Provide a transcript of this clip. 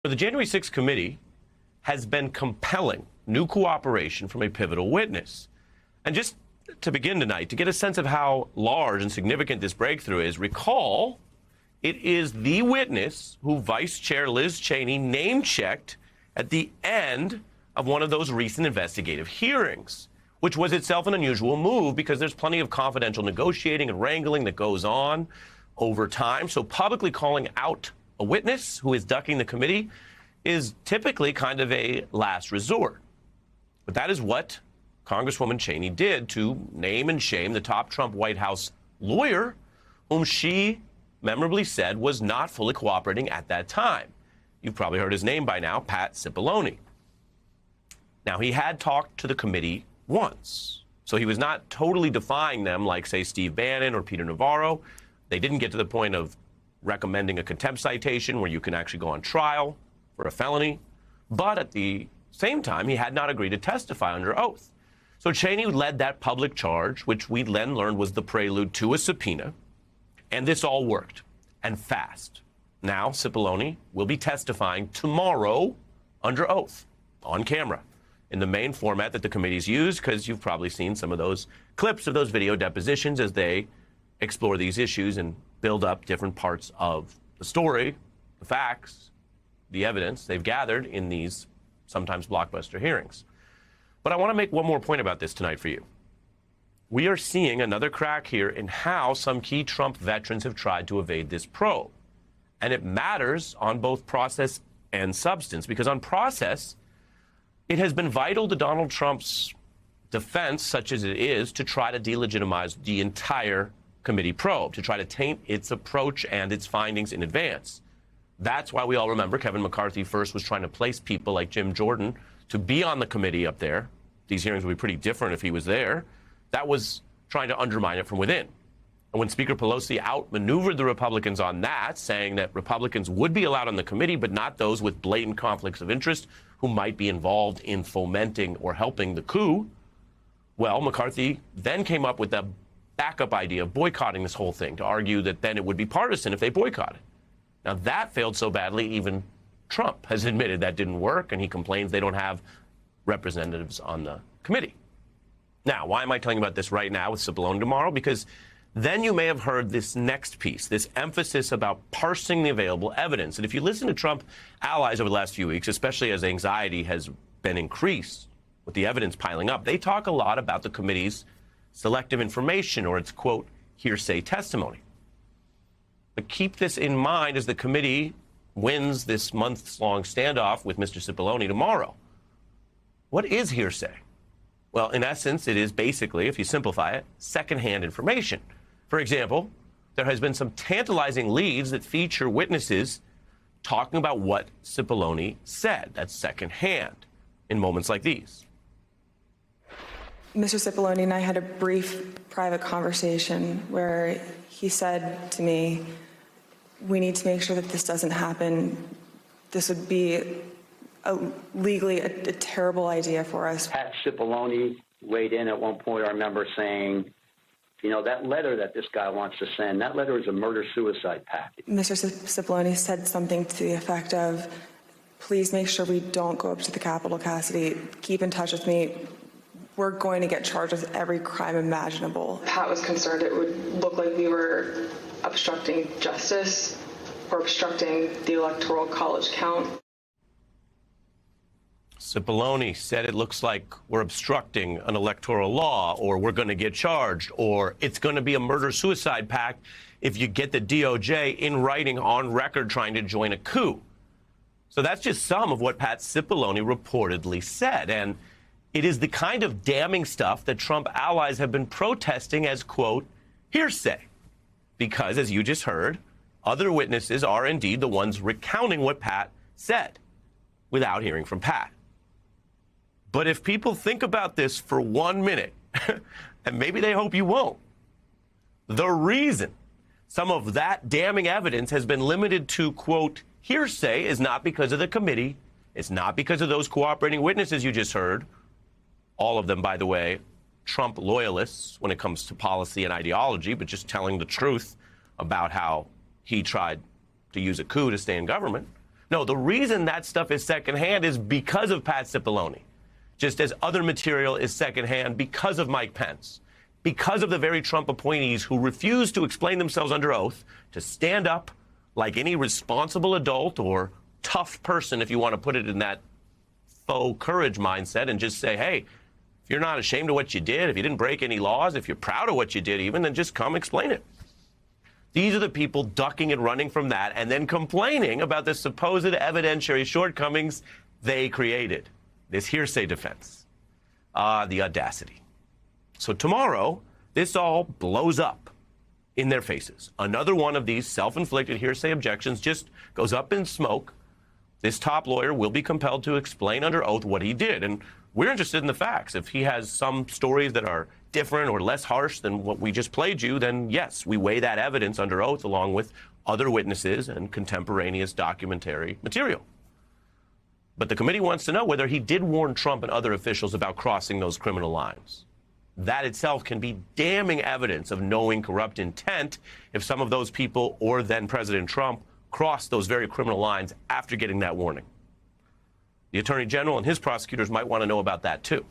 The January 6th committee has been compelling new cooperation from a pivotal witness. And just to begin tonight, to get a sense of how large and significant this breakthrough is, recall it is the witness who Vice Chair Liz Cheney name-checked at the end of one of those recent investigative hearings, which was itself an unusual move because there's plenty of confidential negotiating and wrangling that goes on over time. So publicly calling out a witness who is ducking the committee is typically kind of a last resort. But that is what Congresswoman Cheney did to name and shame the top Trump White House lawyer, whom she memorably said was not fully cooperating at that time. You've probably heard his name by now, Pat Cipollone. Now, he had talked to the committee once, so he was not totally defying them like, say, Steve Bannon or Peter Navarro. They didn't get to the point of recommending a contempt citation where you can actually go on trial for a felony. But at the same time, he had not agreed to testify under oath. So Cheney led that public charge, which we then learned was the prelude to a subpoena. And this all worked, and fast. Now Cipollone will be testifying tomorrow under oath, on camera, in the main format that the committee's used, because you've probably seen some of those clips of those video depositions as they explore these issues and build up different parts of the story, the facts, the evidence they've gathered in these sometimes blockbuster hearings. But I want to make one more point about this tonight for you. We are seeing another crack here in how some key Trump veterans have tried to evade this probe. And it matters on both process and substance, because on process, it has been vital to Donald Trump's defense, such as it is, to try to delegitimize the entire committee probe, to try to taint its approach and its findings in advance. That's why we all remember Kevin McCarthy first was trying to place people like Jim Jordan to be on the committee up there. These hearings would be pretty different if he was there. That was trying to undermine it from within. And when Speaker Pelosi outmaneuvered the Republicans on that, saying that Republicans would be allowed on the committee, but not those with blatant conflicts of interest who might be involved in fomenting or helping the coup, well, McCarthy then came up with the backup idea of boycotting this whole thing to argue that then it would be partisan if they boycotted. Now, that failed so badly, even Trump has admitted that didn't work, and he complains they don't have representatives on the committee. Now, why am I telling you about this right now with Cipollone tomorrow? Because then you may have heard this next piece, this emphasis about parsing the available evidence. And if you listen to Trump allies over the last few weeks, especially as anxiety has been increased with the evidence piling up, they talk a lot about the committee's selective information or its, quote, hearsay testimony. But keep this in mind as the committee wins this months-long standoff with Mr. Cipollone tomorrow. What is hearsay? Well, in essence, it is basically, if you simplify it, secondhand information. For example, there has been some tantalizing leads that feature witnesses talking about what Cipollone said. That's secondhand in moments like these. Mr. Cipollone and I had a brief private conversation where he said to me, we need to make sure that this doesn't happen. This would be legally a terrible idea for us. Pat Cipollone weighed in at one point, I remember saying, you know, that letter that this guy wants to send, that letter is a murder-suicide pact. Mr. Cipollone said something to the effect of, please make sure we don't go up to the Capitol, Cassidy. Keep in touch with me. We're going to get charged with every crime imaginable. Pat was concerned it would look like we were obstructing justice or obstructing the Electoral College count. Cipollone said it looks like we're obstructing an electoral law, or we're going to get charged, or it's going to be a murder-suicide pact if you get the DOJ in writing on record trying to join a coup. So that's just some of what Pat Cipollone reportedly said. And it is the kind of damning stuff that Trump allies have been protesting as, quote, hearsay. Because, as you just heard, other witnesses are indeed the ones recounting what Pat said without hearing from Pat. But if people think about this for 1 minute, and maybe they hope you won't, the reason some of that damning evidence has been limited to, quote, hearsay is not because of the committee. It's not because of those cooperating witnesses you just heard. All of them, by the way, Trump loyalists when it comes to policy and ideology, but just telling the truth about how he tried to use a coup to stay in government. No, the reason that stuff is secondhand is because of Pat Cipollone, just as other material is secondhand because of Mike Pence, because of the very Trump appointees who refuse to explain themselves under oath, to stand up like any responsible adult or tough person, if you want to put it in that faux courage mindset, and just say, hey, if you're not ashamed of what you did, if you didn't break any laws, if you're proud of what you did even, then just come explain it. These are the people ducking and running from that and then complaining about the supposed evidentiary shortcomings they created. This hearsay defense. The audacity. So tomorrow, this all blows up in their faces. Another one of these self-inflicted hearsay objections just goes up in smoke. This top lawyer will be compelled to explain under oath what he did. And we're interested in the facts. If he has some stories that are different or less harsh than what we just played you, then yes, we weigh that evidence under oath along with other witnesses and contemporaneous documentary material. But the committee wants to know whether he did warn Trump and other officials about crossing those criminal lines. That itself can be damning evidence of knowing corrupt intent if some of those people or then President Trump crossed those very criminal lines after getting that warning. The Attorney General and his prosecutors might want to know about that too.